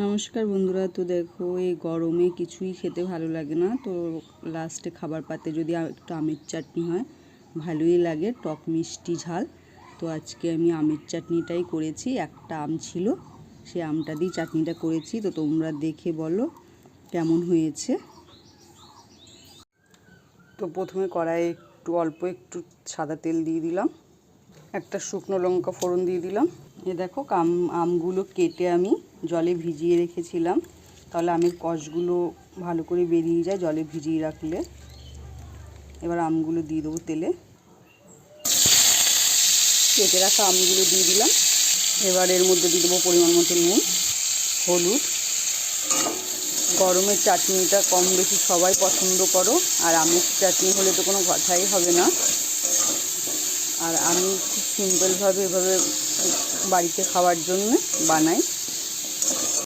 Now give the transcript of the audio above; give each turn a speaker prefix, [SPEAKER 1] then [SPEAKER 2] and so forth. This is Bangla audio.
[SPEAKER 1] নমস্কার বন্ধুরা। তো দেখো, এই গরমে কিছুই খেতে ভালো লাগে না, তো লাস্টে খাবার পাতে যদি একটু আমের চাটনি হয় ভালোই লাগে, টক মিষ্টি ঝাল। তো আজকে আমি আমের চাটনিটাই করেছি, একটা আম ছিল সেই আমটা দিয়ে চাটনিটা করেছি। তো তোমরা দেখে বলো কেমন হয়েছে। তো প্রথমে কড়াইয়ে অল্প একটু সাদা তেল দিয়ে দিলাম, একটা শুকনো লঙ্কা ফোড়ন দিয়ে দিলাম। দেখো, আমগুলো কেটে আমি জলে ভিজিয়ে রেখেছিলাম, তাহলে আমের কষগুলো ভালো করে বেরিয়ে যায় জলে ভিজিয়ে রাখলে। এবার আমগুলো দিয়ে দেবো তেলে, কেটে রাখা আমগুলো দিয়ে দিলাম। এবার এর মধ্যে দিয়ে দেবো পরিমাণ মতো নুন, হলুদ। গরমের চাটনিটা কম বেশি সবাই পছন্দ করো, আর আমের চাটনি হলে তো কোনো কথাই হবে না। আর আমি খুব সিম্পলভাবে এভাবে বাড়িতে খাওয়ার জন্য বানাই।